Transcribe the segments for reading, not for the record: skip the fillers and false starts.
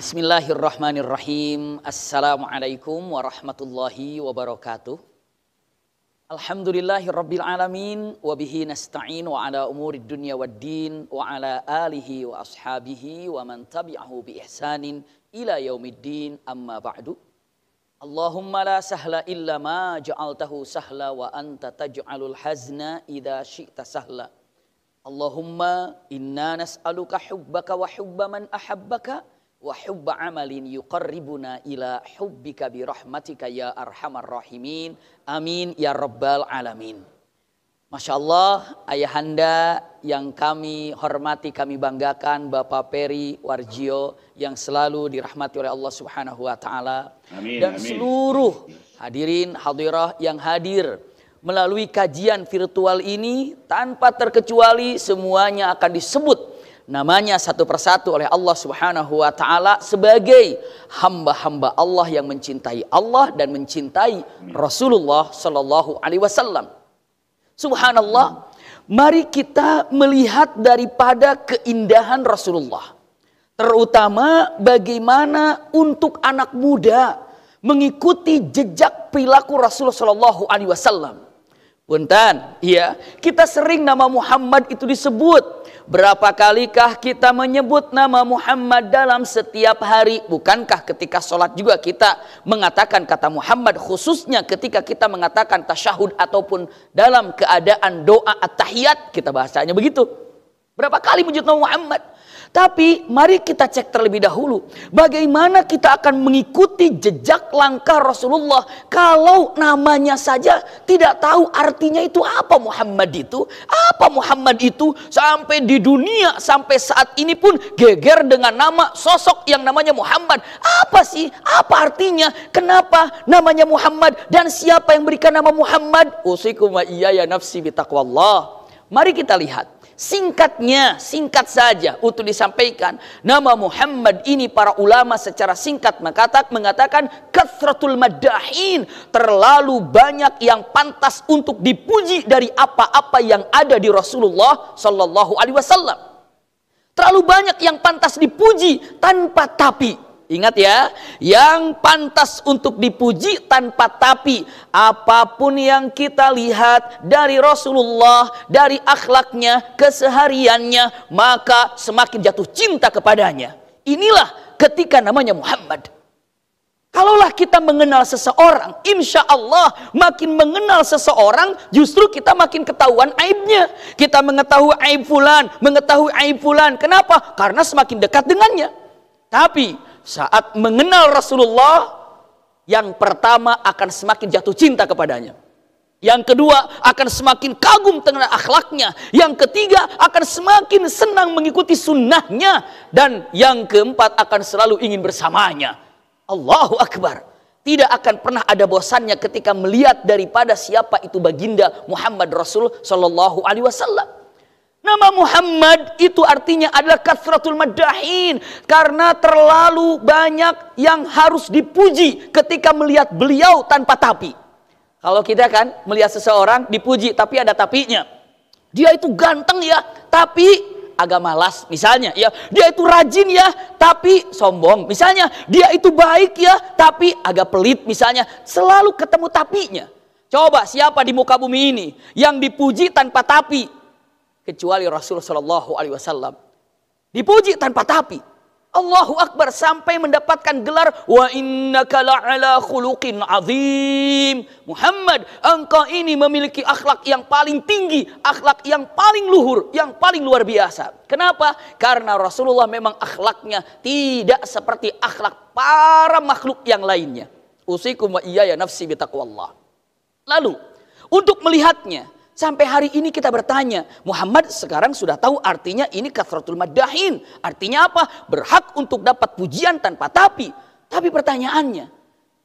Bismillahirrahmanirrahim. Assalamualaikum warahmatullahi wabarakatuh. Alhamdulillahirabbil alamin wa bihi nasta'in wa ala umurid dunya waddin wa ala alihi wa ashabihi wa man tabi'ahu bi ihsanin ila yaumiddin, amma ba'du. Allahumma la sahla illa ma ja'altahu sahla wa anta taj'alul hazna idza syi'ta sahla. Allahumma inna nas'aluka hubbaka wa hubba man ahabbaka wa hubba amalin yuqarribuna ila hubbika bi rahmatika ya arhamar rahimin. Amin ya rabbal alamin. Masya Allah, ayahanda yang kami hormati, kami banggakan, Bapak Peri Warjio yang selalu dirahmati oleh Allah Subhanahu wa taala. Dan seluruh hadirin hadirah yang hadir melalui kajian virtual ini, tanpa terkecuali semuanya akan disebut namanya satu persatu oleh Allah Subhanahu wa taala sebagai hamba-hamba Allah yang mencintai Allah dan mencintai Rasulullah sallallahu alaihi wasallam. Subhanallah, mari kita melihat daripada keindahan Rasulullah. Terutama bagaimana untuk anak muda mengikuti jejak perilaku Rasulullah sallallahu alaihi wasallam. Punten, ya, kita sering nama Muhammad itu disebut. Berapa kalikah kita menyebut nama Muhammad dalam setiap hari? Bukankah ketika sholat juga kita mengatakan kata Muhammad, khususnya ketika kita mengatakan tasyahud ataupun dalam keadaan doa at-tahiyat, kita bahasanya begitu. Berapa kali menyebut nama Muhammad? Tapi mari kita cek terlebih dahulu, bagaimana kita akan mengikuti jejak langkah Rasulullah kalau namanya saja tidak tahu artinya itu apa Muhammad itu. Apa Muhammad itu? Sampai di dunia sampai saat ini pun geger dengan nama sosok yang namanya Muhammad. Apa sih? Apa artinya? Kenapa namanya Muhammad? Dan siapa yang berikan nama Muhammad? Usikum wa iyaya nafsi bitaqwallah. Mari kita lihat. Singkatnya, singkat saja untuk disampaikan. Nama Muhammad ini para ulama secara singkat mengatakan kathratul maddahin, terlalu banyak yang pantas untuk dipuji dari apa-apa yang ada di Rasulullah sallallahu alaihi wasallam. Terlalu banyak yang pantas dipuji tanpa tapi. Ingat ya, yang pantas untuk dipuji tanpa tapi. Apapun yang kita lihat dari Rasulullah, dari akhlaknya, kesehariannya, maka semakin jatuh cinta kepadanya. Inilah ketika namanya Muhammad. Kalaulah kita mengenal seseorang, insya Allah makin mengenal seseorang, justru kita makin ketahuan aibnya. Kita mengetahui aib fulan, mengetahui aib fulan. Kenapa? Karena semakin dekat dengannya. Tapi saat mengenal Rasulullah, yang pertama akan semakin jatuh cinta kepadanya. Yang kedua akan semakin kagum dengan akhlaknya. Yang ketiga akan semakin senang mengikuti sunnahnya. Dan yang keempat akan selalu ingin bersamanya. Allahu Akbar. Tidak akan pernah ada bosannya ketika melihat daripada siapa itu baginda Muhammad Rasul sallallahu alaihi wasallam. Nama Muhammad itu artinya adalah kathratul maddahin, karena terlalu banyak yang harus dipuji ketika melihat beliau tanpa tapi. Kalau kita kan melihat seseorang dipuji tapi ada tapinya. Dia itu ganteng ya, tapi agak malas misalnya ya. Dia itu rajin ya, tapi sombong misalnya. Dia itu baik ya, tapi agak pelit misalnya. Selalu ketemu tapinya. Coba siapa di muka bumi ini yang dipuji tanpa tapi? Kecuali Rasulullah Shallallahu Alaihi Wasallam. Dipuji tanpa tapi. Allahu Akbar, sampai mendapatkan gelar wa innaka la'ala khuluqin azim. Muhammad, engkau ini memiliki akhlak yang paling tinggi, akhlak yang paling luhur, yang paling luar biasa. Kenapa? Karena Rasulullah memang akhlaknya tidak seperti akhlak para makhluk yang lainnya. Usikum wa iyaya nafsi bitaqwallah. Lalu untuk melihatnya, sampai hari ini kita bertanya, Muhammad sekarang sudah tahu artinya ini kathratul maddahin. Artinya apa? Berhak untuk dapat pujian tanpa tapi. Tapi pertanyaannya,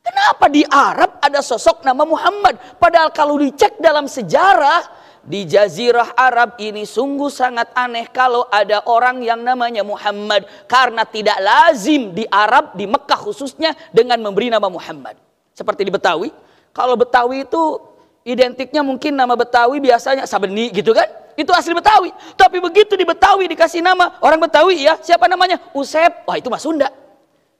kenapa di Arab ada sosok nama Muhammad? Padahal kalau dicek dalam sejarah, di Jazirah Arab ini sungguh sangat aneh kalau ada orang yang namanya Muhammad. Karena tidak lazim di Arab, di Mekah khususnya, dengan memberi nama Muhammad. Seperti di Betawi. Kalau Betawi itu identiknya mungkin nama Betawi biasanya Sabeni gitu kan. Itu asli Betawi. Tapi begitu di Betawi dikasih nama orang Betawi ya, siapa namanya? Usep. Wah, itu mah Sunda.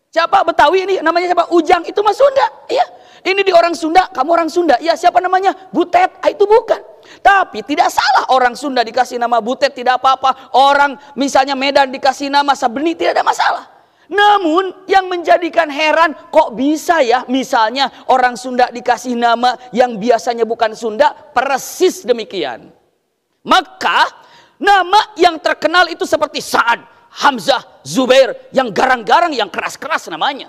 Siapa Betawi ini? Namanya siapa? Ujang. Itu mah Sunda. Iya. Ini di orang Sunda, kamu orang Sunda. Ya, siapa namanya? Butet. Itu bukan. Tapi tidak salah orang Sunda dikasih nama Butet, tidak apa-apa. Orang misalnya Medan dikasih nama Sabeni, tidak ada masalah. Namun yang menjadikan heran, kok bisa ya misalnya orang Sunda dikasih nama yang biasanya bukan Sunda, persis demikian. Maka nama yang terkenal itu seperti Sa'ad, Hamzah, Zubair, yang garang-garang, yang keras-keras namanya.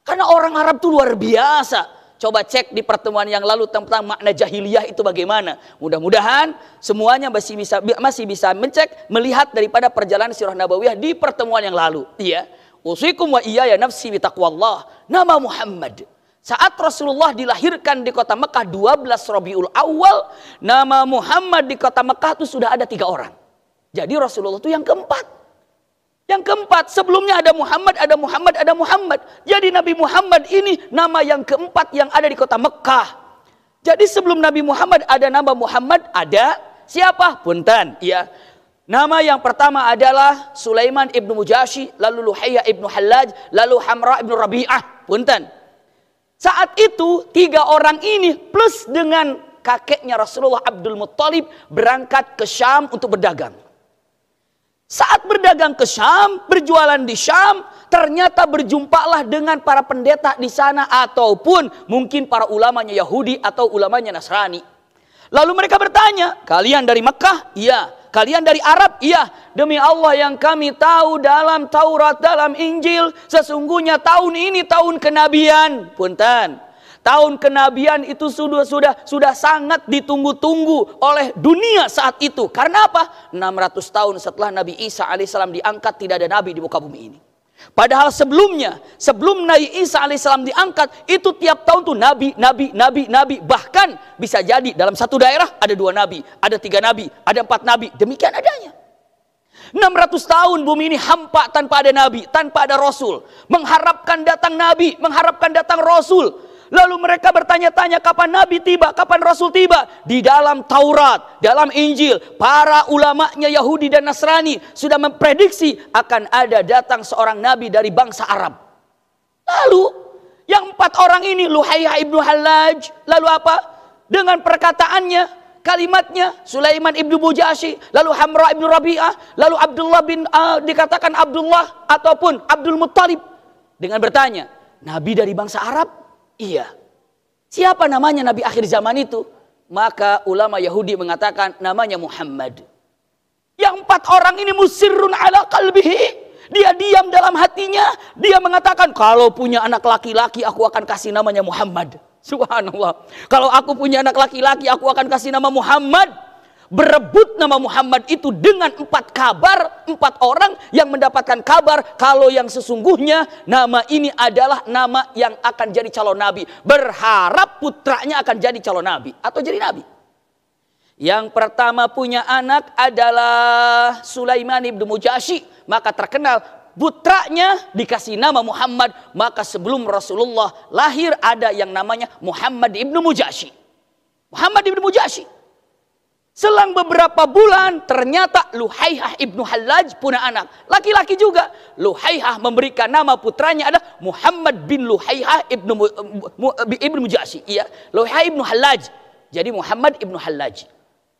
Karena orang Arab itu luar biasa. Coba cek di pertemuan yang lalu tentang makna jahiliyah itu bagaimana. Mudah-mudahan semuanya masih bisa melihat daripada perjalanan sirah nabawiyah di pertemuan yang lalu. Iya. Usikum wa iyaya nafsi bitaqwallah. Nama Muhammad. Saat Rasulullah dilahirkan di kota Mekah 12 Rabiul Awal, nama Muhammad di kota Mekah itu sudah ada 3 orang. Jadi Rasulullah itu yang keempat. Yang keempat, sebelumnya ada Muhammad, ada Muhammad, ada Muhammad. Jadi Nabi Muhammad ini nama yang keempat yang ada di kota Mekah. Jadi sebelum Nabi Muhammad ada nama Muhammad, ada siapa? Punten, ya. Nama yang pertama adalah Sulaiman ibnu Mujashi, lalu Luhayyah ibnu Hallaj, lalu Hamra ibnu Rabi'ah. Punten. Saat itu 3 orang ini plus dengan kakeknya Rasulullah Abdul Muttalib berangkat ke Syam untuk berdagang. Saat berdagang ke Syam, berjualan di Syam, ternyata berjumpalah dengan para pendeta di sana ataupun mungkin para ulamanya Yahudi atau ulamanya Nasrani. Lalu mereka bertanya, kalian dari Mekah? Iya. Kalian dari Arab? Iya. Demi Allah yang kami tahu dalam Taurat, dalam Injil, sesungguhnya tahun ini tahun kenabian. Punten. Tahun kenabian itu sudah sangat ditunggu-tunggu oleh dunia saat itu. Karena apa? 600 tahun setelah Nabi Isa alaihissalam diangkat, tidak ada nabi di muka bumi ini. Padahal sebelumnya, sebelum Nabi Isa alaihissalam diangkat, itu tiap tahun tuh nabi. Bahkan bisa jadi dalam satu daerah ada 2 nabi, ada 3 nabi, ada 4 nabi. Demikian adanya. 600 tahun bumi ini hampa tanpa ada nabi, tanpa ada rasul. Mengharapkan datang nabi, mengharapkan datang rasul. Lalu mereka bertanya-tanya kapan Nabi tiba, kapan Rasul tiba. Di dalam Taurat, dalam Injil, para ulamanya Yahudi dan Nasrani sudah memprediksi akan ada datang seorang Nabi dari bangsa Arab. Lalu yang 4 orang ini, Luhayyah ibnu Hallaj, lalu apa? Dengan perkataannya, kalimatnya, Sulaiman ibnu Mujashi, lalu Hamra ibnu Rabi'ah, lalu Abdullah bin dikatakan Abdullah ataupun Abdul Muttalib. Dengan bertanya, Nabi dari bangsa Arab? Iya. Siapa namanya Nabi akhir zaman itu? Maka ulama Yahudi mengatakan namanya Muhammad. Yang 4 orang ini musirrun ala qalbihi. Dia diam dalam hatinya. Dia mengatakan kalau punya anak laki-laki aku akan kasih namanya Muhammad. Subhanallah. Kalau aku punya anak laki-laki aku akan kasih nama Muhammad. Berebut nama Muhammad itu dengan 4 kabar, 4 orang yang mendapatkan kabar kalau yang sesungguhnya nama ini adalah nama yang akan jadi calon nabi. Berharap putranya akan jadi calon nabi atau jadi nabi. Yang pertama punya anak adalah Sulaiman ibnu Mujashi, maka terkenal putranya dikasih nama Muhammad. Maka sebelum Rasulullah lahir ada yang namanya Muhammad ibnu Mujashi. Muhammad ibnu Mujashi. Selang beberapa bulan ternyata Luhayyah ibnu Hallaj punya anak. Laki-laki juga. Luhayyah memberikan nama putranya adalah Muhammad bin Luhayyah ibnu Mujashi. Iya, Luhayyah ibnu Hallaj. Jadi Muhammad ibnu Hallaj.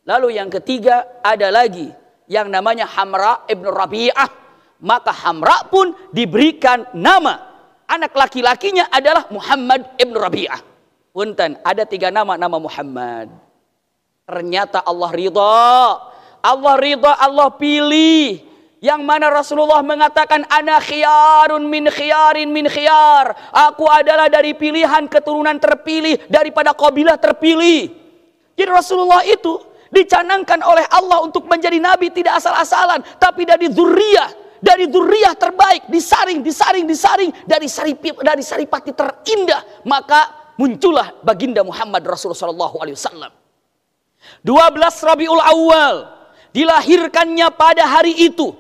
Lalu yang ketiga ada lagi yang namanya Hamra ibnu Rabi'ah. Maka Hamra pun diberikan nama. Anak laki-lakinya adalah Muhammad ibnu Rabi'ah. Punten, ada 3 nama Muhammad. Ternyata Allah ridha, Allah pilih. Yang mana Rasulullah mengatakan ana khiyarun min khiyarin min khiyar. Aku adalah dari pilihan keturunan terpilih daripada kabilah terpilih. Jadi Rasulullah itu dicanangkan oleh Allah untuk menjadi nabi tidak asal-asalan, tapi dari zuriyah terbaik, disaring dari saripati terindah. Maka muncullah baginda Muhammad Rasulullah SAW. 12 Rabiul Awal dilahirkannya pada hari itu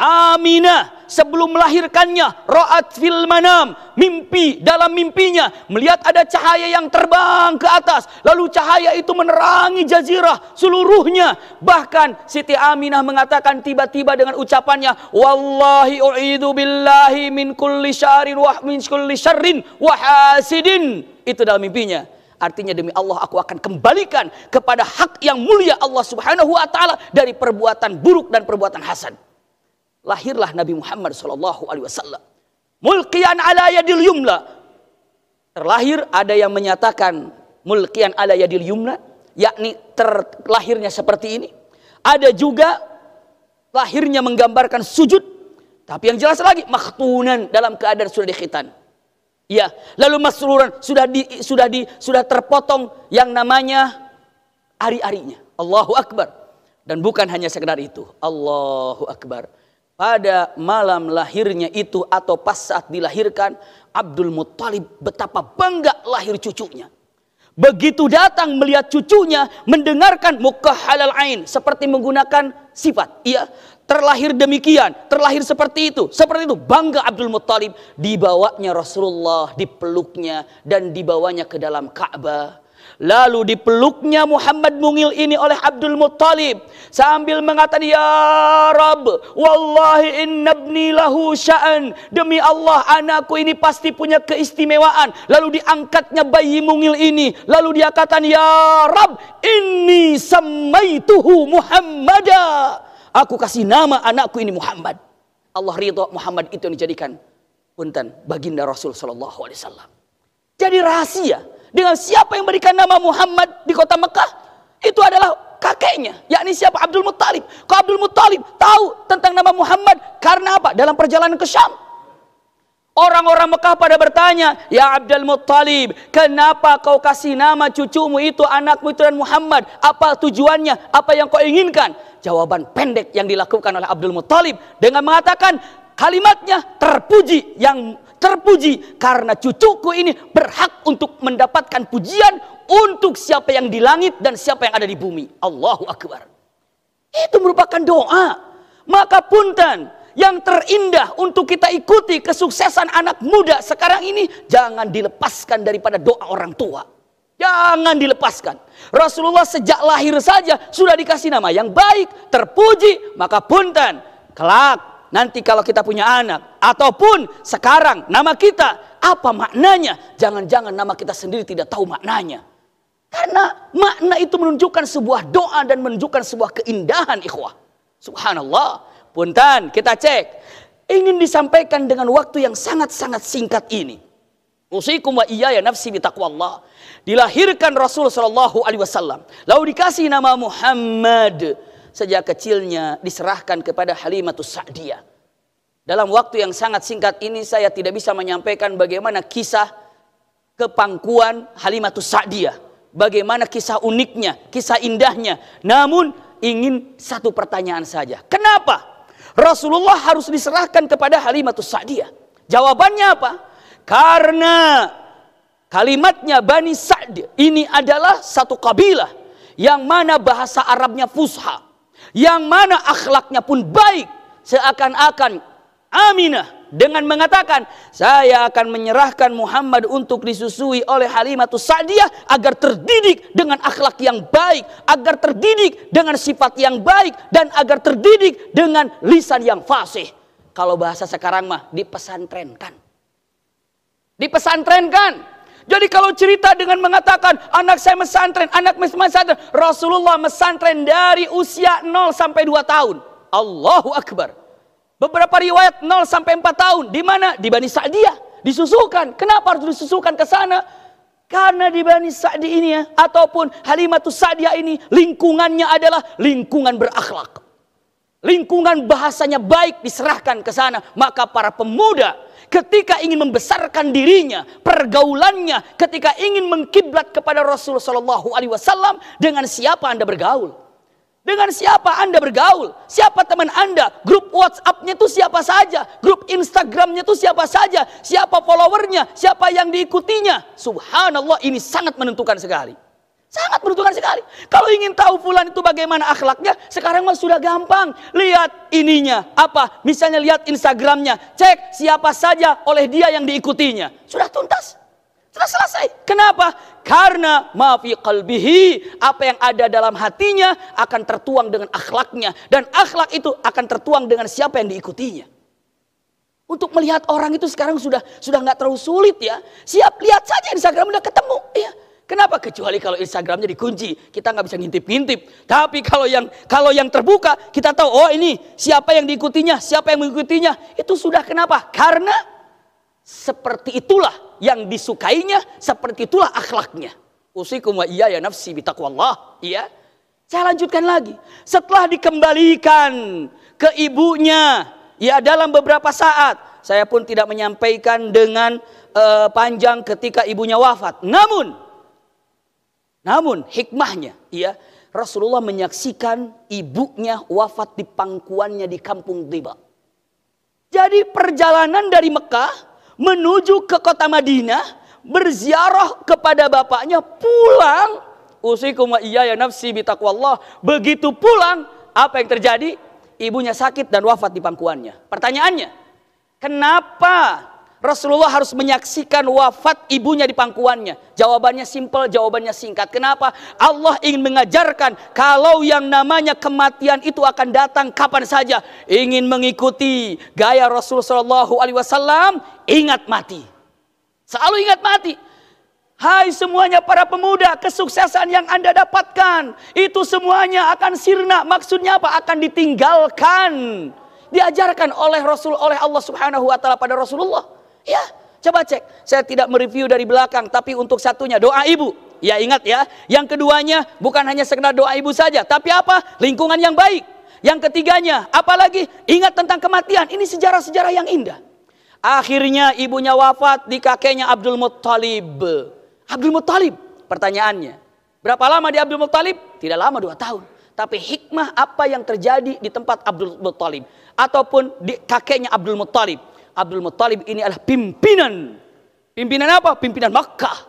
Aminah sebelum melahirkannya, ra'at fil manam, mimpi, dalam mimpinya melihat ada cahaya yang terbang ke atas, lalu cahaya itu menerangi jazirah seluruhnya. Bahkan Siti Aminah mengatakan tiba-tiba dengan ucapannya, wallahi u'idzu billahi min kulli syarrin wa hasidin. Itu dalam mimpinya. Artinya demi Allah aku akan kembalikan kepada hak yang mulia Allah Subhanahu wa taala dari perbuatan buruk dan perbuatan hasad. Lahirlah Nabi Muhammad sallallahu alaihi wasallam. Mulqiyan ala yadil yumna. Terlahir, ada yang menyatakan mulqiyan ala yadil yumna, yakni terlahirnya seperti ini. Ada juga lahirnya menggambarkan sujud, tapi yang jelas lagi makhtunan, dalam keadaan sudah dikhitan. Ya, lalu masruran, sudah terpotong yang namanya ari-arinya. Allahu Akbar. Dan bukan hanya sekedar itu. Allahu Akbar. Pada malam lahirnya itu atau pas saat dilahirkan, Abdul Muttalib betapa bangga lahir cucunya. Begitu datang melihat cucunya, mendengarkan mukahhalal ain, seperti menggunakan sifat. Iya, terlahir demikian, terlahir seperti itu, bangga Abdul Muttalib. Dibawanya Rasulullah, dipeluknya dan dibawanya ke dalam Ka'bah. Lalu dipeluknya Muhammad Mungil ini oleh Abdul Muttalib sambil mengatakan, ya Rabb, wallahi inna ibni lahu sya'an. Demi Allah, anakku ini pasti punya keistimewaan. Lalu diangkatnya bayi Mungil ini, lalu dia katakan, ya Rabb, inni sammaituhu Muhammada. Aku kasih nama anakku ini Muhammad. Allah ridha Muhammad itu yang dijadikan punten baginda Rasul sallallahu alaihi wasallam. Jadi rahasia dengan siapa yang berikan nama Muhammad di kota Mekah, itu adalah kakeknya, yakni siapa? Abdul Muttalib. Kok Abdul Muttalib tahu tentang nama Muhammad? Karena apa? Dalam perjalanan ke Syam, orang-orang Mekah pada bertanya, ya Abdul Muttalib, kenapa kau kasih nama cucumu itu, anakmu itu dan Muhammad? Apa tujuannya? Apa yang kau inginkan? Jawaban pendek yang dilakukan oleh Abdul Muttalib dengan mengatakan kalimatnya, terpuji karena cucuku ini berhak untuk mendapatkan pujian untuk siapa yang di langit dan siapa yang ada di bumi. Allahu Akbar. Itu merupakan doa. Maka punten, yang terindah untuk kita ikuti kesuksesan anak muda sekarang ini, jangan dilepaskan daripada doa orang tua. Jangan dilepaskan. Rasulullah sejak lahir saja sudah dikasih nama yang baik, terpuji. Maka punten, kelak nanti kalau kita punya anak, ataupun sekarang nama kita, apa maknanya? Jangan-jangan nama kita sendiri tidak tahu maknanya. Karena makna itu menunjukkan sebuah doa dan menunjukkan sebuah keindahan, ikhwah. Subhanallah. Punten, kita cek. Ingin disampaikan dengan waktu yang sangat-sangat singkat ini. Usikum wa iyaya nafsi bitaqwallah. Dilahirkan Rasul sallallahu alaihi wasallam, lalu dikasih nama Muhammad. Sejak kecilnya diserahkan kepada Halimatus Sa'diyah. Dalam waktu yang sangat singkat ini saya tidak bisa menyampaikan bagaimana kisah kepangkuan Halimatus Sa'diyah, bagaimana kisah uniknya, kisah indahnya. Namun ingin satu pertanyaan saja. Kenapa Rasulullah harus diserahkan kepada Halimatus Sa'diyah? Jawabannya apa? Karena kalimatnya Bani Sa'd ini adalah satu kabilah yang mana bahasa Arabnya fusha, yang mana akhlaknya pun baik. Seakan-akan Aminah dengan mengatakan, saya akan menyerahkan Muhammad untuk disusui oleh Halimatus Sa'diyah agar terdidik dengan akhlak yang baik, agar terdidik dengan sifat yang baik, dan agar terdidik dengan lisan yang fasih. Kalau bahasa sekarang mah dipesantrenkan. Dipesantrenkan. Jadi kalau cerita dengan mengatakan anak saya mesantren, anak mesantren, Rasulullah mesantren dari usia 0 sampai 2 tahun. Allahu Akbar. Beberapa riwayat 0 sampai 4 tahun. Di mana? Di Bani Sa'diyah. Disusukan. Kenapa harus disusukan ke sana? Karena di Bani Sa'di ini ya, ataupun Halimatus Sa'diyah ini, lingkungannya adalah lingkungan berakhlak. Lingkungan bahasanya baik, diserahkan ke sana. Maka para pemuda ketika ingin membesarkan dirinya, pergaulannya, ketika ingin mengkiblat kepada Rasul sallallahu alaihi wasallam, dengan siapa Anda bergaul? Dengan siapa Anda bergaul? Siapa teman Anda? Grup WhatsApp-nya itu siapa saja? Grup Instagram-nya itu siapa saja? Siapa followernya? Siapa yang diikutinya? Subhanallah, ini sangat menentukan sekali. Sangat menentukan sekali. Kalau ingin tahu fulan itu bagaimana akhlaknya, sekarang mah sudah gampang. Lihat ininya, apa? Misalnya lihat Instagramnya, cek siapa saja oleh dia yang diikutinya. Sudah tuntas. Sudah selesai. Kenapa? Karena ma fi qalbihi, apa yang ada dalam hatinya akan tertuang dengan akhlaknya. Dan akhlak itu akan tertuang dengan siapa yang diikutinya. Untuk melihat orang itu sekarang sudah nggak terlalu sulit ya. Siap, lihat saja Instagram udah ketemu. Ya. Kenapa? Kecuali kalau Instagramnya dikunci, kita nggak bisa ngintip-ngintip. Tapi kalau yang terbuka, kita tahu, oh ini siapa yang diikutinya, siapa yang mengikutinya. Itu sudah kenapa? Karena seperti itulah yang disukainya, seperti itulah akhlaknya. Usikum wa iyaya nafsi bitaqwallah. Iya. Saya lanjutkan lagi. Setelah dikembalikan ke ibunya, ya dalam beberapa saat, saya pun tidak menyampaikan dengan panjang ketika ibunya wafat. Namun hikmahnya, ya Rasulullah menyaksikan ibunya wafat di pangkuannya di kampung Tiba. Jadi perjalanan dari Mekah menuju ke kota Madinah, berziarah kepada bapaknya, pulang. Usikum wa iyaya nafsi bitaqwallah. Begitu pulang, apa yang terjadi? Ibunya sakit dan wafat di pangkuannya. Pertanyaannya, kenapa Rasulullah harus menyaksikan wafat ibunya di pangkuannya? Jawabannya simpel, jawabannya singkat. Kenapa? Allah ingin mengajarkan kalau yang namanya kematian itu akan datang kapan saja. Ingin mengikuti gaya Rasulullah SAW, ingat mati. Selalu ingat mati. Hai semuanya para pemuda, kesuksesan yang Anda dapatkan itu semuanya akan sirna. Maksudnya apa? Akan ditinggalkan. Diajarkan oleh Rasul, oleh Allah Subhanahu wa taala pada Rasulullah. Ya, coba cek. Saya tidak mereview dari belakang, tapi untuk satunya doa ibu. Ya ingat ya. Yang keduanya bukan hanya sekedar doa ibu saja, tapi apa? Lingkungan yang baik. Yang ketiganya, apalagi ingat tentang kematian. Ini sejarah-sejarah yang indah. Akhirnya ibunya wafat di kakeknya Abdul Muttalib. Abdul Muttalib, pertanyaannya, berapa lama di Abdul Muttalib? Tidak lama, 2 tahun. Tapi hikmah apa yang terjadi di tempat Abdul Muttalib ataupun di kakeknya Abdul Muttalib? Abdul Muttalib ini adalah pimpinan. Pimpinan apa? Pimpinan Makkah.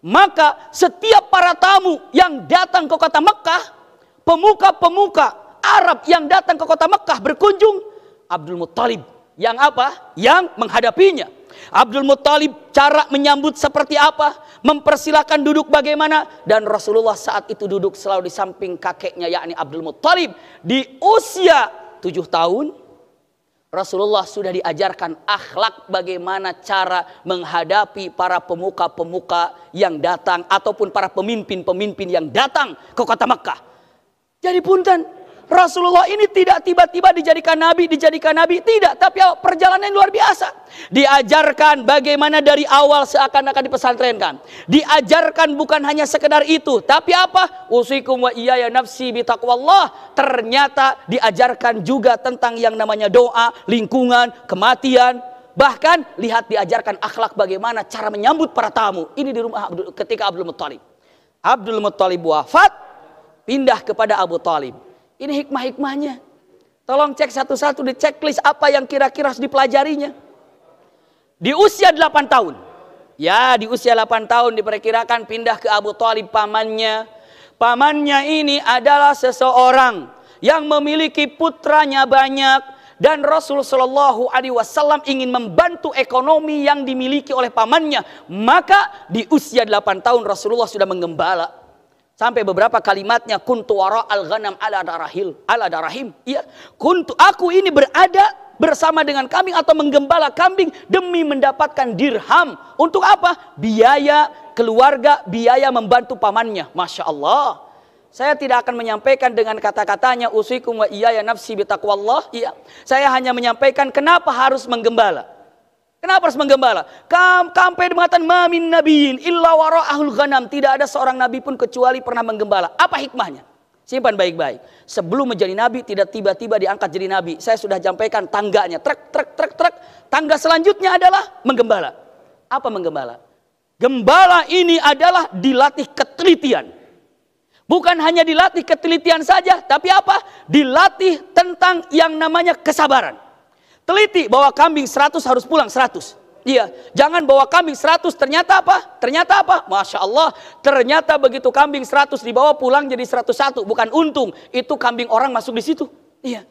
Maka setiap para tamu yang datang ke kota Makkah, pemuka-pemuka Arab yang datang ke kota Makkah berkunjung, Abdul Muttalib yang apa? Yang menghadapinya. Abdul Muttalib cara menyambut seperti apa? Mempersilahkan duduk bagaimana? Dan Rasulullah saat itu duduk selalu di samping kakeknya, yakni Abdul Muttalib. Di usia 7 tahun, Rasulullah sudah diajarkan akhlak bagaimana cara menghadapi para pemuka-pemuka yang datang ataupun para pemimpin-pemimpin yang datang ke kota Makkah. Jadi punten, Rasulullah ini tidak tiba-tiba dijadikan nabi, tidak, tapi perjalanan luar biasa. Diajarkan bagaimana dari awal seakan-akan dipesantrenkan. Diajarkan bukan hanya sekedar itu, tapi apa? Usikum wa iyaya nafsi bitaqwallah. Ternyata diajarkan juga tentang yang namanya doa, lingkungan, kematian. Bahkan lihat diajarkan akhlak bagaimana cara menyambut para tamu. Ini di rumah ketika Abdul Muttalib. Abdul Muttalib wafat, pindah kepada Abu Talib. Ini hikmah-hikmahnya. Tolong cek satu-satu di checklist apa yang kira-kira harus dipelajarinya. Di usia 8 tahun. Ya, di usia 8 tahun diperkirakan pindah ke Abu Talib pamannya. Pamannya ini adalah seseorang yang memiliki putranya banyak. Dan Rasul Shallallahu Alaihi Wasallam ingin membantu ekonomi yang dimiliki oleh pamannya. Maka di usia 8 tahun Rasulullah sudah menggembala. Sampai beberapa kalimatnya, kuntu wara al-ghanam ala darahim. Iya, aku ini berada bersama dengan kambing atau menggembala kambing demi mendapatkan dirham. Untuk apa? Biaya keluarga, biaya membantu pamannya. Masya Allah. Saya tidak akan menyampaikan dengan kata-katanya usikum wa iyaya nafsi bitaqwallah. Iya. Saya hanya menyampaikan kenapa harus menggembala. Kenapa harus menggembala? Sampai mengatakan mamin nabiin illa wara'ahul ghanam. Tidak ada seorang nabi pun kecuali pernah menggembala. Apa hikmahnya? Simpan baik-baik. Sebelum menjadi nabi tidak tiba-tiba diangkat jadi nabi. Saya sudah sampaikan tangganya. Trek. Tangga selanjutnya adalah menggembala. Apa menggembala? Gembala ini adalah dilatih ketelitian. Bukan hanya dilatih ketelitian saja, tapi apa? Dilatih tentang yang namanya kesabaran. Teliti bahwa kambing 100 harus pulang 100. Iya, jangan bawa kambing 100, ternyata apa? Ternyata apa? Masya Allah, ternyata begitu kambing 100 dibawa pulang jadi 101, bukan untung. Itu kambing orang masuk di situ. Iya.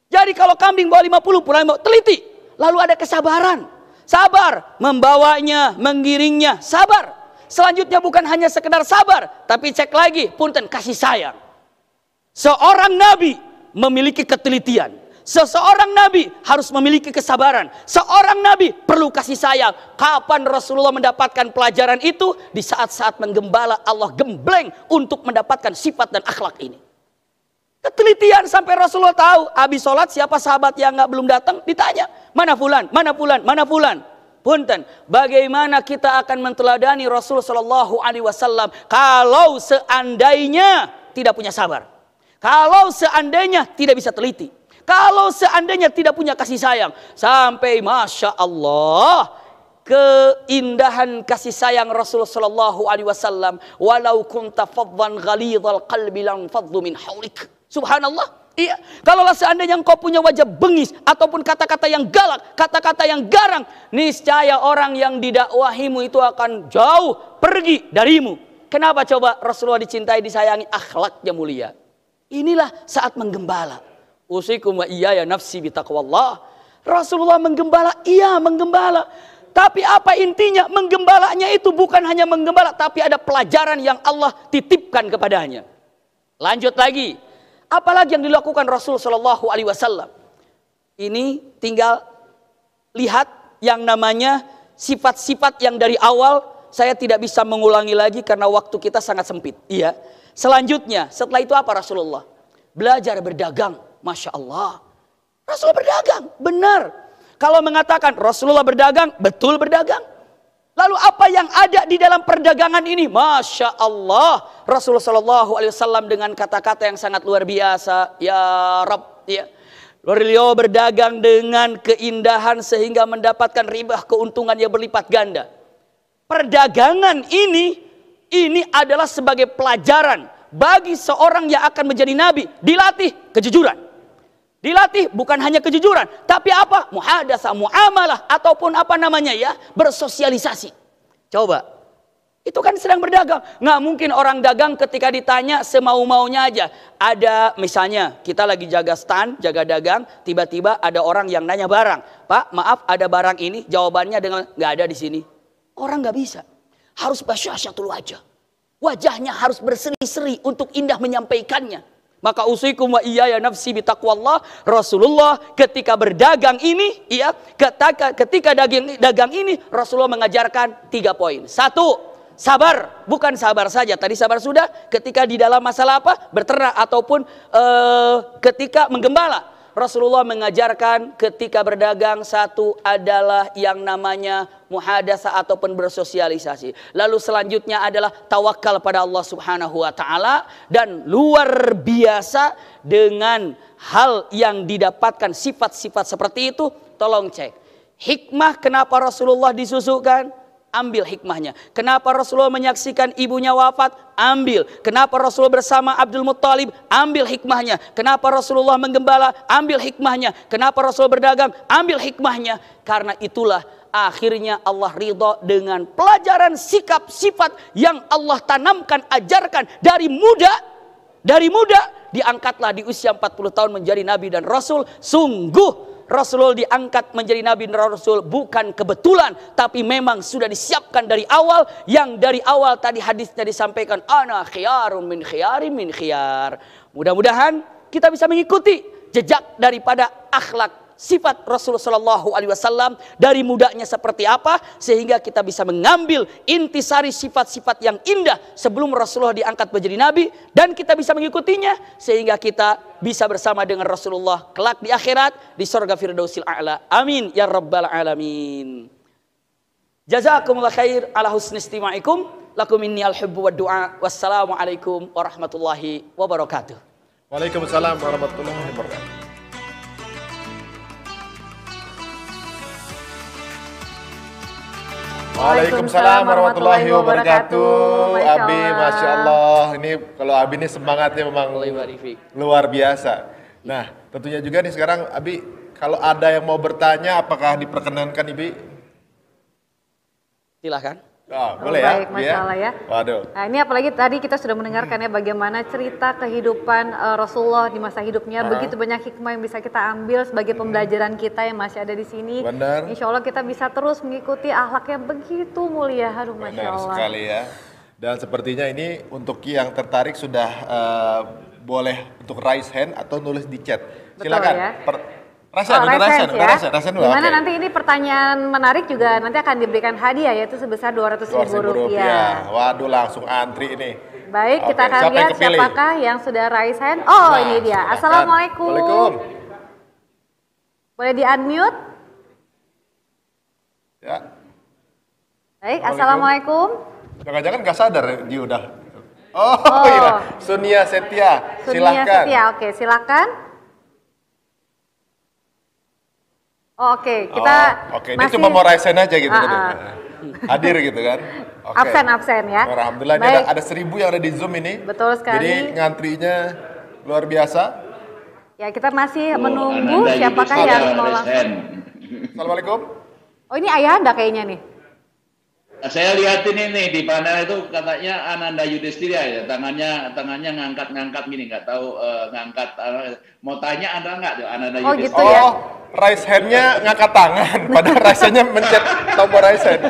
Jadi kalau kambing bawa 50, pulang bawa, teliti. Lalu ada kesabaran. Sabar, membawanya, menggiringnya, sabar. Selanjutnya bukan hanya sekedar sabar, tapi cek lagi, punten, kasih sayang. Seorang nabi memiliki ketelitian. Seseorang nabi harus memiliki kesabaran. Seorang nabi perlu kasih sayang. Kapan Rasulullah mendapatkan pelajaran itu? Di saat-saat menggembala, Allah gembleng untuk mendapatkan sifat dan akhlak ini. Ketelitian sampai Rasulullah tahu. Habis sholat siapa sahabat yang belum datang? Ditanya, mana fulan, mana fulan, mana fulan. Punten, bagaimana kita akan menteladani Rasul Shallallahu Alaihi Wasallam kalau seandainya tidak punya sabar, kalau seandainya tidak bisa teliti, kalau seandainya tidak punya kasih sayang. Sampai Masya Allah, keindahan kasih sayang Rasulullah Sallallahu Alaihi Wasallam. Walau kunta faddan ghalidhal qalbi lan faddu min haulik. Subhanallah. Iya. Kalaulah seandainya engkau punya wajah bengis ataupun kata-kata yang galak, kata-kata yang garang, niscaya orang yang didakwahimu itu akan jauh pergi darimu. Kenapa coba Rasulullah dicintai, disayangi? Akhlaknya mulia. Inilah saat menggembala. Usikum wa iyaya nafsi bitaqwallah. Rasulullah menggembala, iya menggembala. Tapi apa intinya? Menggembalanya itu bukan hanya menggembala, tapi ada pelajaran yang Allah titipkan kepadanya. Lanjut lagi. Apalagi yang dilakukan Rasul Shallallahu Alaihi Wasallam? Ini tinggal lihat yang namanya sifat-sifat yang dari awal saya tidak bisa mengulangi lagi karena waktu kita sangat sempit. Iya. Selanjutnya, setelah itu apa Rasulullah? Belajar berdagang. Masya Allah. Rasulullah berdagang. Benar. Kalau mengatakan Rasulullah berdagang, betul berdagang. Lalu apa yang ada di dalam perdagangan ini? Masya Allah. Rasulullah Shallallahu Alaihi Wasallam dengan kata-kata yang sangat luar biasa. Ya Rabb. Ya. Beliau berdagang dengan keindahan sehingga mendapatkan ribah, keuntungan yang berlipat ganda. Perdagangan ini adalah sebagai pelajaran bagi seorang yang akan menjadi nabi. Dilatih kejujuran. Dilatih bukan hanya kejujuran, tapi apa? Muhadasah, muamalah, ataupun apa namanya ya, bersosialisasi. Coba, itu kan sedang berdagang. Nggak mungkin orang dagang ketika ditanya semau-maunya aja. Ada misalnya kita lagi jaga stand, jaga dagang, tiba-tiba ada orang yang nanya barang. Pak, maaf ada barang ini, jawabannya dengan nggak ada di sini. Orang nggak bisa. Harus basyasyatul wajah. Wajahnya harus berseri-seri untuk indah menyampaikannya. Maka usikum wa iyaya nafsi bitaqwallah. Rasulullah ketika berdagang ini, ya, ketika dagang ini Rasulullah mengajarkan 3 poin. 1, sabar, bukan sabar saja. Tadi sabar sudah. Ketika di dalam masalah apa? Berternak ataupun ketika menggembala. Rasulullah mengajarkan ketika berdagang 1 adalah yang namanya muhadasah ataupun bersosialisasi. Lalu selanjutnya adalah tawakal pada Allah Subhanahu wa taala, dan luar biasa dengan hal yang didapatkan sifat-sifat seperti itu. Tolong cek. Hikmah kenapa Rasulullah disusukan? Ambil hikmahnya. Kenapa Rasulullah menyaksikan ibunya wafat? Ambil. Kenapa Rasulullah bersama Abdul Muttalib? Ambil hikmahnya. Kenapa Rasulullah menggembala? Ambil hikmahnya. Kenapa Rasulullah berdagang? Ambil hikmahnya. Karena itulah akhirnya Allah ridha dengan pelajaran sikap sifat yang Allah tanamkan, ajarkan dari muda. Dari muda diangkatlah di usia 40 tahun menjadi Nabi dan Rasul. Sungguh Rasulullah diangkat menjadi Nabi dan Rasul bukan kebetulan, tapi memang sudah disiapkan dari awal. Yang dari awal tadi hadisnya disampaikan, ana khiyarun min khiyarin min khiyar. Mudah-mudahan kita bisa mengikuti jejak daripada akhlak sifat Rasulullah Shallallahu Alaihi Wasallam dari mudanya seperti apa, sehingga kita bisa mengambil intisari sifat-sifat yang indah sebelum Rasulullah diangkat menjadi Nabi, dan kita bisa mengikutinya sehingga kita bisa bersama dengan Rasulullah kelak di akhirat di surga Firdausil A'la. Amin ya rabbal alamin. Jazakumullah khair ala husni istima'ikum. Lakum inni al-hubbu wa du'a. Wassalamualaikum warahmatullahi wabarakatuh. Waalaikumsalam warahmatullahi wabarakatuh. Waalaikumsalam warahmatullahi wabarakatuh. Abi, Masya Allah. Ini kalau Abi ini semangatnya memang luar biasa. Nah, tentunya juga nih sekarang Abi, kalau ada yang mau bertanya, apakah diperkenankan Ibi? Silahkan. Oh, boleh ya? Baik, Masya Allah ya. Waduh. Nah, ini apalagi tadi kita sudah mendengarkan ya bagaimana cerita kehidupan Rasulullah di masa hidupnya. Begitu banyak hikmah yang bisa kita ambil sebagai pembelajaran kita yang masih ada di sini. Benar. Insya Allah kita bisa terus mengikuti akhlak yang begitu mulia. Aduh, Masya Benar Allah. sekali ya. Dan sepertinya ini untuk yang tertarik sudah boleh untuk raise hand atau nulis di chat. Silakan. ya. Rasen dulu. Dimana Oke. nanti ini pertanyaan menarik juga nanti akan diberikan hadiah yaitu sebesar Rp200.000. Waduh, langsung antri ini. Baik, kita Oke, akan siapa yang lihat kepilih? siapakah yang sudah raise hand. Oh, Nah, ini dia. silakan. Assalamualaikum. Waalaikumsalam. Boleh di-unmute? Ya. Baik, Assalamualaikum. Jangan-jangan nggak sadar dia udah. Oh. Iya. Sunia Setia. Sunia Silakan. Setia, oke, silakan. Oh, oke, kita Oke, ini cuma mau raise hand aja gitu kan. Ah. Hadir gitu kan. Oke. Absen ya. Alhamdulillah ini Baik. ada 1.000 yang ada di Zoom ini. Betul sekali. Jadi ngantrinya luar biasa. Ya, kita masih menunggu Ananda siapakah Yudhistira yang mau raise langsung. hand. Assalamualaikum. Oh, ini Ayahanda kayaknya nih. Saya lihatin ini di panel itu katanya Ananda Yudhistira ya, tangannya ngangkat gini, nggak tahu ngangkat mau tanya Anda nggak tuh Ananda Oh, Yudhistira. gitu ya. Raise hand-nya ngangkat tangan, padahal raise hand-nya mencet tombol raise hand.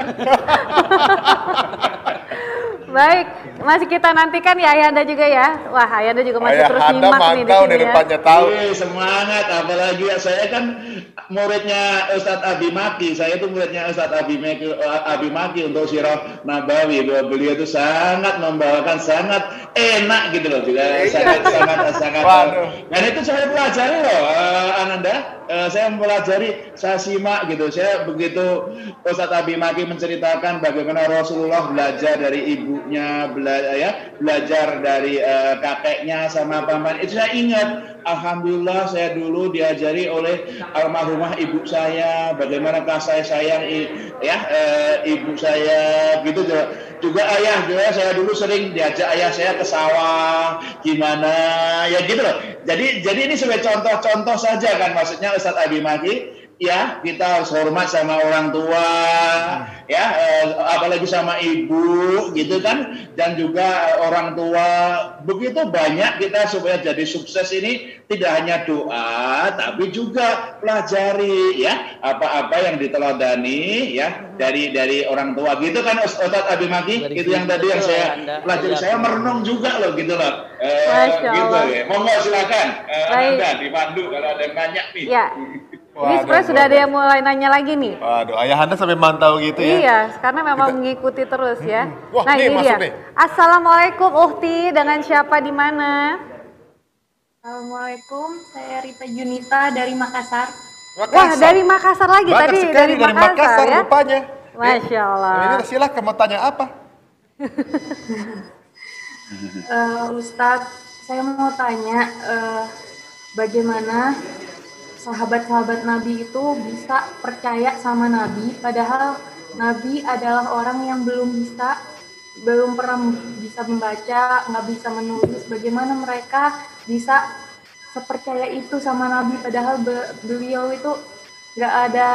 Baik, masih kita nantikan ya Ayahanda juga ya. Wah, Ayahanda juga masih terus Ayahanda nyimak nih di mantau sini nih ya. depannya tahu. Semangat, apalagi ya saya kan muridnya Ustadz Abi Maki, saya itu muridnya Ustadz Abi Maki untuk Sirah Nabawi. Beliau itu sangat membawakan, sangat enak gitu loh, juga sangat. Waduh. Dan itu saya pelajari loh, Ananda. Saya mempelajari, saya simak gitu. Saya begitu Ustadz Abi Maki menceritakan bagaimana Rasulullah belajar dari ibunya, belajar dari kakeknya sama paman. Itu saya ingat. Alhamdulillah saya dulu diajari oleh almarhumah ibu saya bagaimana kasih sayang ibu saya gitu juga ayah juga saya dulu sering diajak ayah saya ke sawah gimana ya gitu loh. Jadi ini sebagai contoh-contoh saja kan maksudnya Ustadz Abi Maki. Ya, kita harus hormat sama orang tua, ya, apalagi sama ibu, gitu kan, dan juga orang tua. Begitu banyak kita supaya jadi sukses ini tidak hanya doa, tapi juga pelajari, ya, apa-apa yang diteladani, ya, dari orang tua, gitu kan, Ustadz Abi Maki, itu yang tadi yang saya pelajari, saya merenung juga loh, gitu loh, gitu ya. Monggo silakan, Anda dipandu kalau ada yang nanya nih. Ya. Ini sebenarnya sudah ada yang mulai nanya lagi nih. Waduh, Ayahanda sampai mantau gitu ya. Iya, karena memang mengikuti terus ya. Wah, Nah, nih, ini masuk dia. nih. Assalamualaikum Uhti, dengan siapa di mana? Assalamualaikum, saya Rita Junita dari Makassar. Wah, dari Makassar lagi Banyak tadi sekali dari Makassar ya. rupanya. Masya Allah. Ini silakan mau tanya apa? Ustadz, saya mau tanya bagaimana sahabat-sahabat Nabi itu bisa percaya sama Nabi, padahal Nabi adalah orang yang belum pernah bisa membaca, nggak bisa menulis. Bagaimana mereka bisa sepercaya itu sama Nabi, padahal beliau itu nggak ada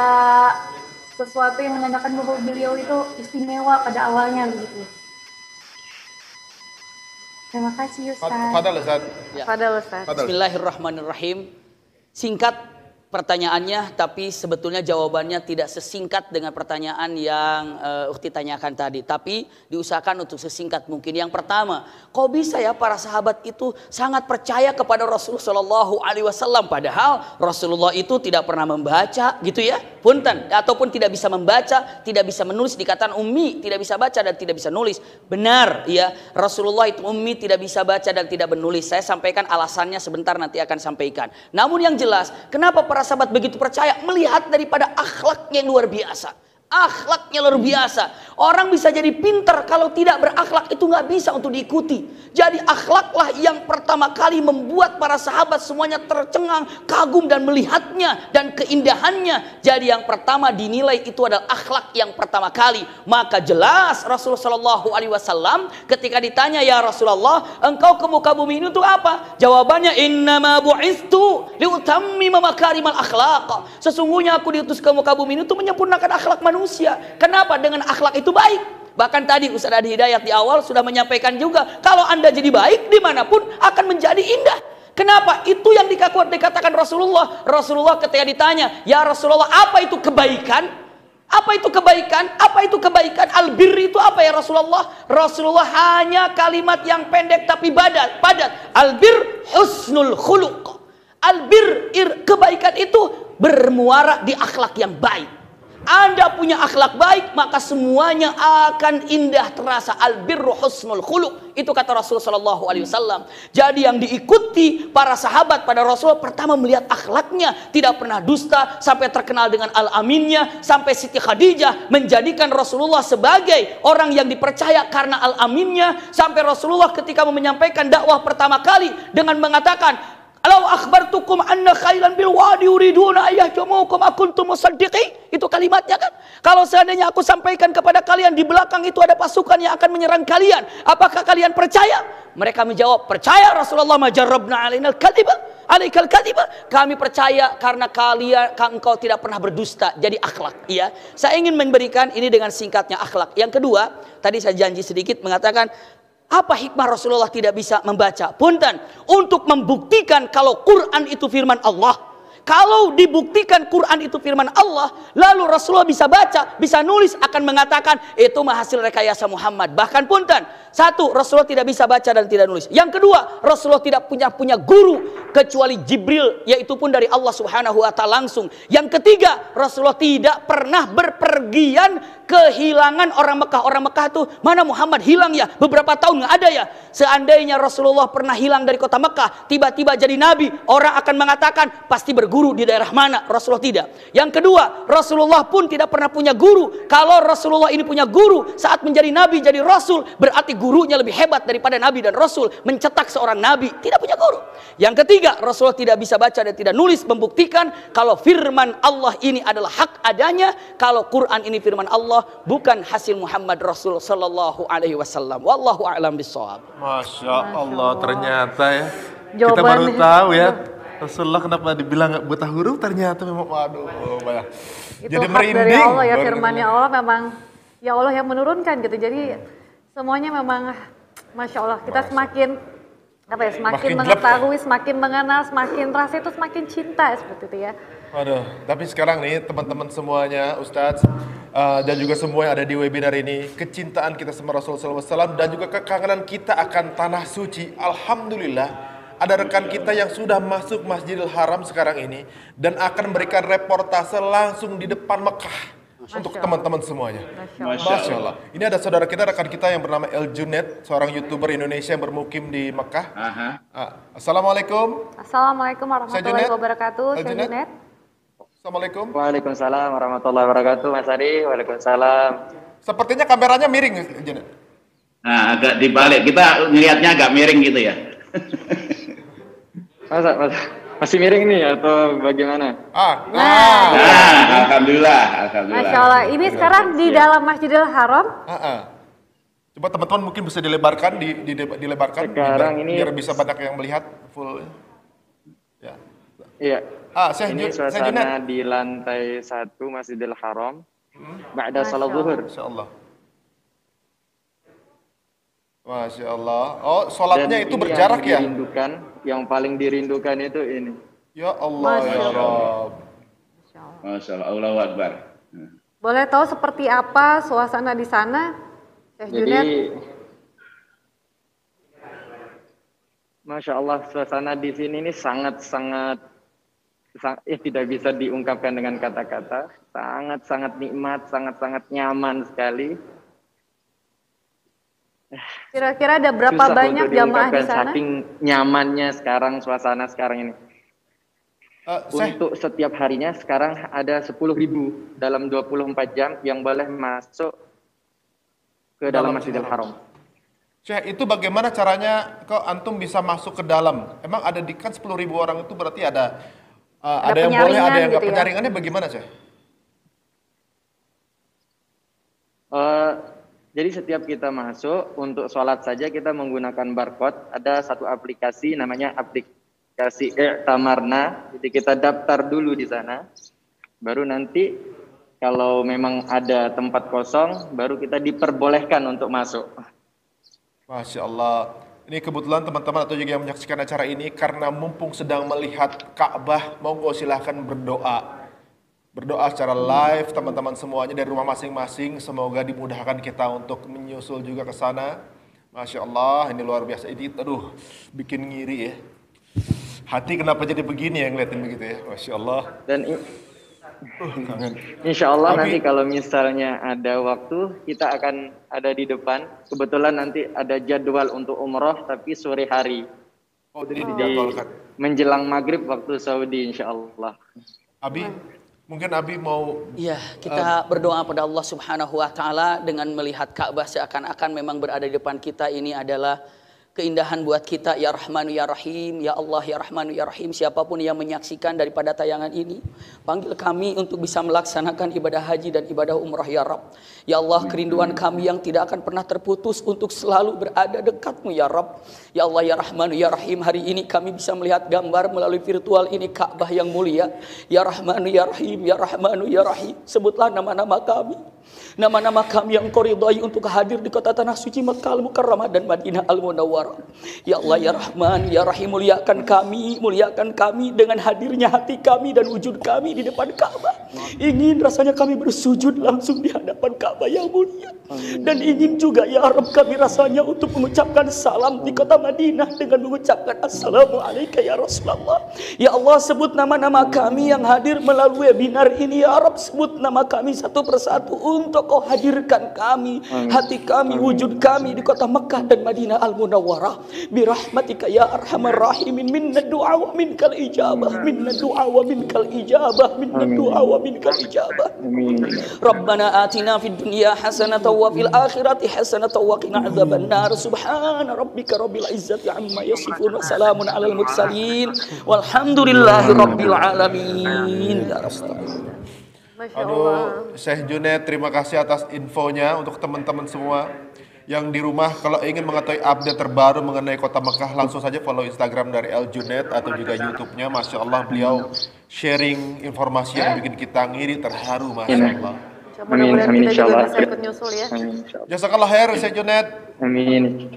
sesuatu yang menandakan bahwa beliau itu istimewa pada awalnya begitu. Terima kasih Ustaz. Fadal Ustaz. Ya. Fadal Ustaz. Bismillahirrahmanirrahim. Singkat pertanyaannya, tapi sebetulnya jawabannya tidak sesingkat dengan pertanyaan yang Ukti tanyakan tadi. Tapi diusahakan untuk sesingkat mungkin. Yang pertama, kok bisa ya para sahabat itu sangat percaya kepada Rasulullah Shallallahu Alaihi Wasallam, padahal Rasulullah itu tidak pernah membaca, gitu ya? Punten, ataupun tidak bisa membaca, tidak bisa menulis, dikatakan ummi, tidak bisa baca dan tidak bisa nulis. Benar, ya, Rasulullah itu ummi, tidak bisa baca dan tidak menulis. Saya sampaikan alasannya sebentar, nanti akan sampaikan. Namun yang jelas, kenapa para sahabat begitu percaya? Melihat daripada akhlaknya yang luar biasa. Akhlaknya luar biasa. Orang bisa jadi pintar, kalau tidak berakhlak itu nggak bisa untuk diikuti. Jadi akhlaklah yang pertama kali membuat para sahabat semuanya tercengang, kagum dan melihatnya dan keindahannya. Jadi yang pertama dinilai itu adalah akhlak yang pertama kali. Maka jelas Rasulullah Shallallahu Alaihi Wasallam ketika ditanya, ya Rasulullah, engkau ke muka bumi ini untuk apa? Jawabannya, innama bu'istu liutammima makarimal akhlaq. Sesungguhnya aku diutus ke muka bumi ini untuk menyempurnakan akhlak manusia. manusia. Kenapa? Dengan akhlak itu baik. Bahkan tadi Ustaz Adi Hidayat di awal sudah menyampaikan juga, kalau Anda jadi baik dimanapun akan menjadi indah. Kenapa? Itu yang dikatakan Rasulullah. Rasulullah ketika ditanya, ya Rasulullah, apa itu kebaikan? Apa itu kebaikan? Apa itu kebaikan? Albir itu apa ya Rasulullah? Rasulullah hanya kalimat yang pendek tapi padat. Albir husnul khuluq. Albir, kebaikan itu bermuara di akhlak yang baik. Anda punya akhlak baik, maka semuanya akan indah terasa. Albirru husnul khuluq. Itu kata Rasulullah SAW. Jadi yang diikuti para sahabat pada Rasul, pertama melihat akhlaknya, tidak pernah dusta, sampai terkenal dengan al-aminnya, sampai Siti Khadijah menjadikan Rasulullah sebagai orang yang dipercaya karena al-aminnya, sampai Rasulullah ketika menyampaikan dakwah pertama kali dengan mengatakan, "Alau akhbartukum anna khailan bil wadi yuriduna ayyahjumukum akuntum musaddiqi." Itu kalimatnya kan. Kalau seandainya aku sampaikan kepada kalian di belakang itu ada pasukan yang akan menyerang kalian, apakah kalian percaya? Mereka menjawab, "Percaya Rasulullah, majarrabna alainal kadhiba, alaikal kadhiba." Kami percaya karena engkau tidak pernah berdusta. Jadi akhlak, ya. Saya ingin memberikan ini dengan singkatnya akhlak. Yang kedua, tadi saya janji sedikit mengatakan, apa hikmah Rasulullah tidak bisa membaca? Punten, untuk membuktikan kalau Quran itu firman Allah. Kalau dibuktikan Quran itu firman Allah, lalu Rasulullah bisa baca, bisa nulis, akan mengatakan itu mah hasil rekayasa Muhammad. Bahkan punten, satu, Rasulullah tidak bisa baca dan tidak nulis. Yang kedua, Rasulullah tidak punya guru kecuali Jibril, yaitu pun dari Allah Subhanahu wa taala langsung. Yang ketiga, Rasulullah tidak pernah berpergian kehilangan orang Mekah. Orang Mekah itu, mana Muhammad hilang ya? Beberapa tahun nggak ada ya? Seandainya Rasulullah pernah hilang dari kota Mekah, tiba-tiba jadi nabi, orang akan mengatakan pasti berguru di daerah mana? Rasulullah tidak. Yang kedua, Rasulullah pun tidak pernah punya guru. Kalau Rasulullah ini punya guru saat menjadi nabi, jadi rasul, berarti gurunya lebih hebat daripada nabi dan rasul, mencetak seorang nabi. Tidak punya guru. Yang ketiga, Rasulullah tidak bisa baca dan tidak nulis, membuktikan kalau firman Allah ini adalah hak adanya, kalau Quran ini firman Allah, bukan hasil Muhammad Rasul sallallahu alaihi wasallam. Wallahu a'lam bishawab. Masya Allah, ternyata ya. Kita Jawabannya. baru tahu ya. Rasulullah kenapa dibilang nggak buta huruf, ternyata memang waduh banyak. Itu Jadi hak merinding. dari Allah ya, Baru firmannya ketemu. Allah memang ya Allah yang menurunkan gitu. Jadi semuanya memang Masya Allah, kita semakin apa ya, semakin Makin mengetahui, semakin mengenal, semakin rasa itu semakin cinta seperti itu ya. Waduh, tapi sekarang nih teman-teman semuanya, Ustadz dan juga semua yang ada di webinar ini, kecintaan kita sama Rasulullah SAW dan juga kekangenan kita akan tanah suci. Alhamdulillah, ada rekan kita yang sudah masuk Masjidil Haram sekarang ini dan akan memberikan reportase langsung di depan Mekah untuk teman-teman semuanya. Masya Allah. Ini ada saudara kita, rekan kita yang bernama El Junet, seorang YouTuber Indonesia yang bermukim di Mekah. Assalamualaikum. Assalamualaikum warahmatullahi wabarakatuh. Saya Junet. Junet. Assalamualaikum. Waalaikumsalam warahmatullahi wabarakatuh, Mas Adi. Waalaikumsalam. Sepertinya kameranya miring, Junet. Nah, agak dibalik. Kita ngelihatnya agak miring gitu ya. Masa masih miring nih atau bagaimana? Nah, alhamdulillah. Masya Allah, ini sekarang di dalam Masjidil Haram. Coba teman-teman mungkin bisa dilebarkan, dilebarkan Sekarang ini biar bisa banyak yang melihat full. Ya. Iya. Ini Saya suasana Junet. di lantai 1 Masjidil Haram. Ba'da salat zuhur. Masya Allah. Masya Allah. Oh, sholatnya Dan itu ini berjarak ya? Yang paling dirindukan itu ini. Ya Allah, ya Rabb. Masya Allah, Allahu Akbar. Boleh tahu seperti apa suasana di sana, Syekh Junet? Jadi, Masya Allah, suasana di sini ini sangat-sangat tidak bisa diungkapkan dengan kata-kata. Sangat-sangat nikmat, sangat-sangat nyaman sekali. Kira-kira ada berapa Susah banyak untuk jamaah di diungkapkan, sana? saking nyamannya sekarang suasana sekarang ini. Untuk setiap harinya sekarang ada 10.000 dalam 24 jam yang boleh masuk ke dalam Masjidil Haram. Syekh, itu bagaimana caranya kok antum bisa masuk ke dalam? Emang ada di kan 10.000 orang itu berarti ada yang boleh, ada yang nggak. gitu ya? Penyaringannya bagaimana, Syekh? Jadi setiap kita masuk untuk sholat saja kita menggunakan barcode. Ada satu aplikasi namanya aplikasi I'tamarna. Jadi kita daftar dulu di sana. Baru nanti Kalau memang ada tempat kosong, baru kita diperbolehkan untuk masuk. Masya Allah. Ini kebetulan teman-teman atau juga yang menyaksikan acara ini, karena mumpung sedang melihat Ka'bah, monggo silahkan berdoa. Berdoa secara live teman-teman semuanya dari rumah masing-masing. Semoga dimudahkan kita untuk menyusul juga ke sana. Masya Allah, ini luar biasa. Ini aduh, bikin ngiri ya. Hati kenapa jadi begini ya ngeliatin begitu ya. Masya Allah. Dan kangen. insya Allah Abi, nanti kalau misalnya ada waktu, kita akan ada di depan. Kebetulan nanti ada jadwal untuk umroh, tapi sore hari. oh jadi dijadwalkan. Menjelang maghrib waktu Saudi, insya Allah. Abi, mungkin Abi mau Ya, kita berdoa pada Allah Subhanahu wa taala dengan melihat Ka'bah seakan-akan memang berada di depan kita. Ini adalah keindahan buat kita. Ya Rahmanu ya Rahim, ya Allah ya Rahmanu ya Rahim. Siapapun yang menyaksikan daripada tayangan ini, panggil kami untuk bisa melaksanakan ibadah haji dan ibadah umrah ya Rabb. Ya Allah, kerinduan kami yang tidak akan pernah terputus untuk selalu berada dekatmu ya Rabb. Ya Allah ya Rahmanu ya Rahim, hari ini kami bisa melihat gambar melalui virtual ini Ka'bah yang mulia. Ya Rahmanu ya Rahim, ya Rahmanu ya Rahim. Sebutlah nama-nama kami. Nama-nama kami yang Engkau ridhai untuk hadir di kota tanah suci Makkah Al-Mukarramah dan Madinah Al-Munawwarah. Ya Allah ya Rahman ya Rahim, muliakan kami dengan hadirnya hati kami dan wujud kami di depan Ka'bah. Ingin rasanya kami bersujud langsung di hadapan Ka'bah yang mulia. Dan ingin juga ya Rabb kami rasanya untuk mengucapkan salam di kota Madinah dengan mengucapkan Assalamualaikum ya Rasulullah. Ya Allah, sebut nama-nama kami yang hadir melalui webinar ini ya Rabb. Sebut nama kami satu persatu untuk Kau hadirkan kami, hati kami, wujud kami di kota Mekah dan Madinah Al-Munawwarah. Birahmatika ya arhamar rahimin, minna du'a wa minkal ijabah, minna du'a wa minkal ijabah, minna du'a wa minkal ijabah. Rabbana atina fid dunya hasanatan wa fil akhirati hasanatan wa qina adzabannar. Subhana rabbika rabbil izzati amma yasifun wa salamun alal mursalin walhamdulillahi rabbil alamin. Ya Rasulullah. Masya Allah. Syekh Junaid, terima kasih atas infonya. Untuk teman-teman semua yang di rumah, kalau ingin mengetahui update terbaru mengenai kota Mekah, langsung saja follow Instagram dari El Junaid atau juga YouTube-nya. Masya Allah, beliau sharing informasi yang bikin kita ngiri, terharu. Masya Allah. Mudah-mudahan kita juga bisa ikut nyusul ya. Jazakallah khair, Syekh Junaid. Amin.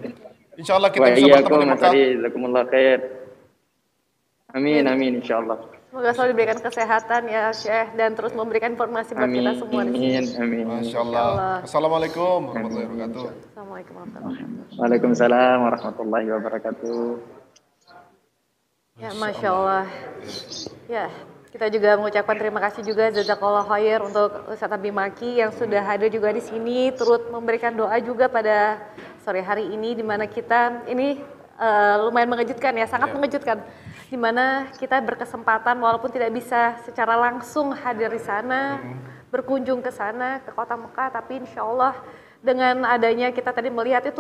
Insya Allah kita bisa bertemu di Mekah. Jazakumullah khair. Amin, amin, insya Allah. Semoga selalu diberikan kesehatan ya Syekh dan terus memberikan informasi buat kita semua di sini. Amin. Masya Allah. Assalamualaikum warahmatullahi wabarakatuh. Assalamualaikum warahmatullahi wabarakatuh. Waalaikumsalam warahmatullahi wabarakatuh. Ya, Masya Allah. Ya, kita juga mengucapkan terima kasih juga jazakallah khair untuk Ustaz Abi Maki yang sudah hadir juga di sini, turut memberikan doa juga pada sore hari ini, di mana kita ini lumayan mengejutkan ya, sangat mengejutkan. Di mana kita berkesempatan walaupun tidak bisa secara langsung hadir di sana, berkunjung ke sana, ke kota Mekah, tapi insya Allah dengan adanya kita tadi melihat itu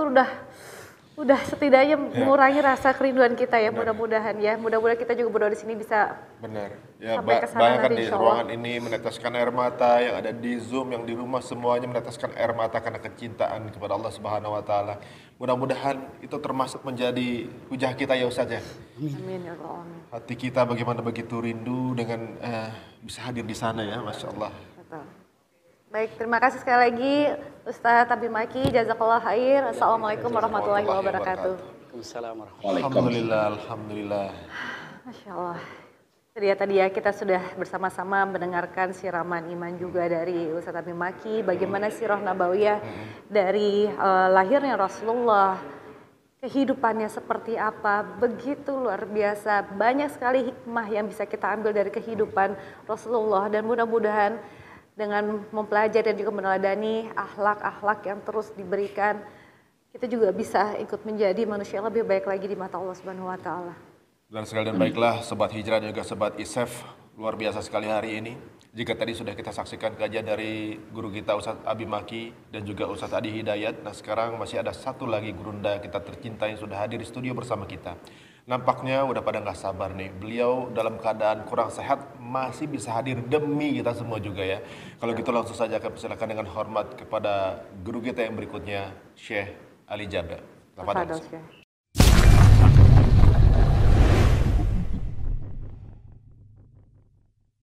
udah setidaknya mengurangi rasa kerinduan kita ya. Mudah-mudahan ya, mudah-mudahan kita juga berdoa di sini bisa benar ya. nanti, Bayangkan di ruangan ini meneteskan air mata, yang ada di Zoom, yang di rumah semuanya meneteskan air mata karena kecintaan kepada Allah Subhanahu wa taala. Mudah-mudahan itu termasuk menjadi hujah kita ya Ustaz ya. Amin ya Allah. Hati kita bagaimana begitu rindu dengan bisa hadir di sana ya, Masya Allah. Betul. Baik, terima kasih sekali lagi Ustaz Abi Maki, jazakallah khair. Assalamualaikum warahmatullahi wabarakatuh. Waalaikumsalam warahmatullahi wabarakatuh. Alhamdulillah, alhamdulillah. Masya Allah. Tadi ya kita sudah bersama-sama mendengarkan siraman iman juga dari Ustaz Abi Maki, bagaimana sirah nabawiyah dari lahirnya Rasulullah, kehidupannya seperti apa, begitu luar biasa, banyak sekali hikmah yang bisa kita ambil dari kehidupan Rasulullah, dan mudah-mudahan dengan mempelajari dan juga meneladani akhlak-akhlak yang terus diberikan, kita juga bisa ikut menjadi manusia yang lebih baik lagi di mata Allah Subhanahu wa taala. Dan sekalian baiklah Sobat Hijrah dan juga Sobat ISEF, luar biasa sekali hari ini. Jika tadi sudah kita saksikan kajian dari guru kita Ustadz Abi Maki dan juga Ustadz Adi Hidayat, nah sekarang masih ada satu lagi gurunda kita tercinta yang sudah hadir di studio bersama kita. Nampaknya udah pada nggak sabar nih, beliau dalam keadaan kurang sehat masih bisa hadir demi kita semua juga ya. Kalau gitu langsung saja kami persilakan dengan hormat kepada guru kita yang berikutnya, Syekh Ali Jaber. Selamat datang.